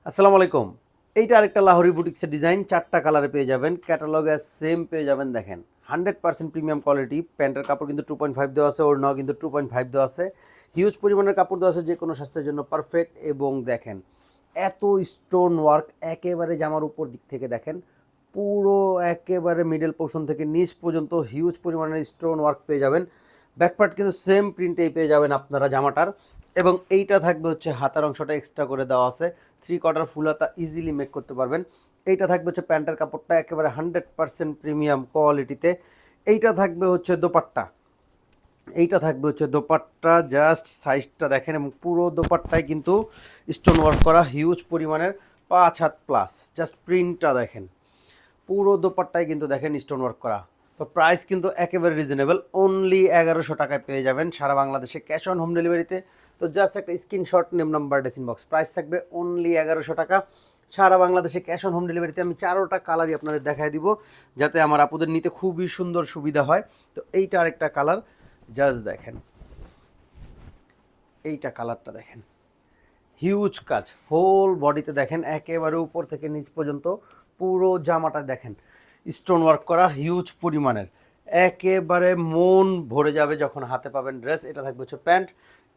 আসসালামু আলাইকুম। এইটা আরেকটা লাহোরি বুটিক্সের ডিজাইন, 4টা কালারে পেয়ে যাবেন। ক্যাটালগে সেম পেয়ে যাবেন। দেখেন 100% প্রিমিয়াম কোয়ালিটি। প্যান্টের কাপড় কিন্তু 2.5 দেওয়া আছে, ওড়নাও কিন্তু 2.5 দেওয়া আছে। হিউজ পরিমাণের কাপড় দেওয়া আছে, যে কোনো স্বাস্থ্যের জন্য পারফেক্ট। এবং দেখেন এত স্টোন ওয়ার্ক একেবারে জামার উপর দিক থেকে দেখেন, পুরো একেবারে মিডল পোর্শন থেকে নিচ পর্যন্ত হিউজ পরিমাণের স্টোন ওয়ার্ক পেয়ে যাবেন। ব্যাকপার্ট কিন্তু সেম প্রিন্টেই পেয়ে যাবেন আপনারা জামাটার। এবং এইটা থাকবে হচ্ছে হাতার অংশটা এক্সট্রা করে দেওয়া আছে, 3/4 ফুল হাতা ইজিলি মেক করতে পারবেন। এইটা থাকবে হচ্ছে প্যান্টের কাপড়টা একেবারে 100% প্রিমিয়াম কোয়ালিটিতে। এইটা থাকবে হচ্ছে দোপাট্টা। এইটা থাকবে হচ্ছে দোপাট্টা, জাস্ট সাইজটা দেখেন এবং পুরো দোপাট্টায় কিন্তু স্টোন ওয়ার্ক করা হিউজ পরিমাণের, 5 হাত প্লাস। জাস্ট প্রিন্টটা দেখেন, পুরো দোপাট্টায় কিন্তু দেখেন স্টোন ওয়ার্ক করা। তো প্রাইস কিন্তু একেবারে রিজনেবল, অনলি 1100 টাকায় পেয়ে যাবেন সারা বাংলাদেশে ক্যাশ অন হোম ডেলিভারিতে। তো জাস্ট একটা screenshot, name number, ডেসিন box. Price থাকবে অনলি 1100 টাকা সারা বাংলাদেশে ক্যাশ অন হোম ডেলিভারিতে। আমি 4টা কালারই আপনাদের দেখাই দিব, যাতে আমার আপুদের নিতে খুবই সুন্দর সুবিধা হয়। তো এইটা আরেকটা কালার, জাস্ট দেখেন এইটা কালারটা দেখেন, হিউজ কাজ হোল বডিতে দেখেন, একেবারে উপর থেকে নিচ পর্যন্ত পুরো জামাটা দেখেন স্টোন ওয়ার্ক করা হিউজ পরিমাণের। একেবারে মন ভরে যাবে যখন হাতে পাবেন ড্রেস। এটা থাকবে হচ্ছে প্যান্ট,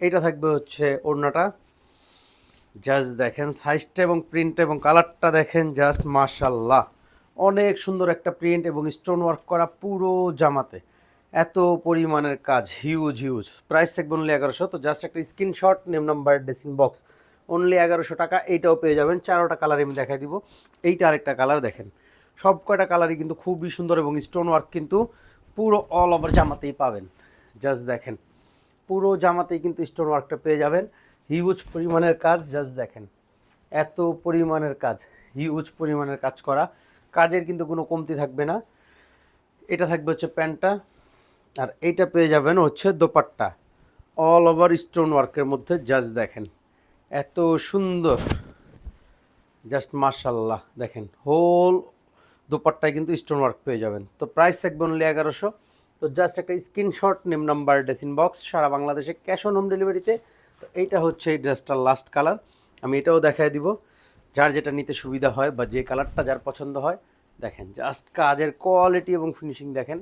এটা থাকবে হচ্ছে ওড়নাটা। জাস্ট দেখেন সাইজটা এবং প্রিন্টটা এবং কালারটা দেখেন, জাস্ট মাশাল্লাহ, অনেক সুন্দর একটা প্রিন্ট এবং স্টোন ওয়ার্ক করা পুরো জামাতে। এত পরিমাণের কাজ, হিউজ হিউজ। প্রাইস থাকবে অনলি 1100। তো জাস্ট একটা screenshot, name number, dressing box, only 1100 টাকা। এইটাও পেয়ে যাবেন। 4টা কালার আমি দেখাই দিব। এইটা আরেকটা কালার দেখেন, সব কয়টা কালারই কিন্তু খুবই সুন্দর এবং স্টোন ওয়ার্ক কিন্তু পুরো অল ওভার জামাতেই পাবেন। জাস্ট দেখেন পুরো জামাতেই কিন্তু স্টোন ওয়ার্কটা পেয়ে যাবেন, হিউজ পরিমাণের কাজ। জাস্ট দেখেন এত পরিমাণের কাজ, হিউজ পরিমাণের কাজ করা, কাজের কিন্তু কোনো কমতি থাকবে না। এটা থাকবে হচ্ছে প্যান্টটা, আর এইটা পেয়ে যাবেন হচ্ছে দোপাট্টা, অল ওভার স্টোন ওয়ার্কের মধ্যে। জাস্ট দেখেন এত সুন্দর, জাস্ট মাশাল্লাহ। দেখেন হোল দোপাট্টায় কিন্তু স্টোন ওয়ার্ক পেয়ে যাবেন। তো প্রাইস থাকবে অনলি 1100। তো জাস্ট একটা screenshot, name number, dressing box, সারা বাংলাদেশে ক্যাশ অন হোম ডেলিভারিতে। তো এইটা হচ্ছে এই ড্রেসটার লাস্ট কালার, আমি এটাও দেখাই দিব। যার যেটা নিতে সুবিধা হয় বা যে কালারটা যার পছন্দ হয়, দেখেন জাস্ট কাজের কোয়ালিটি এবং ফিনিশিং দেখেন,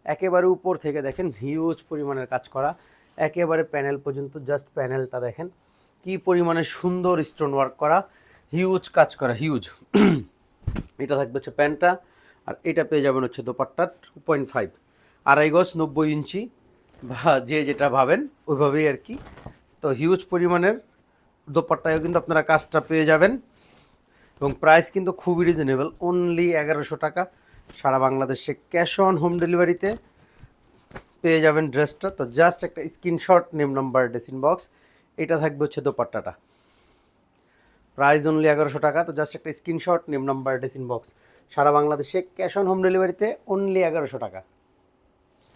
একেবারে উপর থেকে দেখেন হিউজ পরিমাণের কাজ করা, একেবারে প্যানেল পর্যন্ত। জাস্ট প্যানেলটা দেখেন কি পরিমাণে সুন্দর স্টোন ওয়ার্ক করা, হিউজ কাজ করা, হিউজ। এটা থাকবে হচ্ছে প্যান্টটা, আর এটা পেয়ে যাবেন হচ্ছে দোপাট্টা 2.5, 2.5 গজ, 90 ইঞ্চি, বা যে যেটা ভাবেন ওইভাবেই আর কি। তো হিউজ পরিমাণের দোপাট্টায়ও কিন্তু আপনারা কাজটা পেয়ে যাবেন এবং প্রাইস কিন্তু খুবই রিজনেবল, অনলি 1100 টাকা সারা বাংলাদেশে ক্যাশ অন হোম ডেলিভারিতে পেয়ে যাবেন ড্রেসটা। তো জাস্ট একটা screenshot, name number, dressing box. এটা থাকবে হচ্ছে দোপাট্টাটা, প্রাইস অনলি 1100 টাকা। তো জাস্ট একটা screenshot, name number, dressing box, সারা বাংলাদেশে ক্যাশ অন হোম ডেলিভারিতে অনলি 1100 টাকা।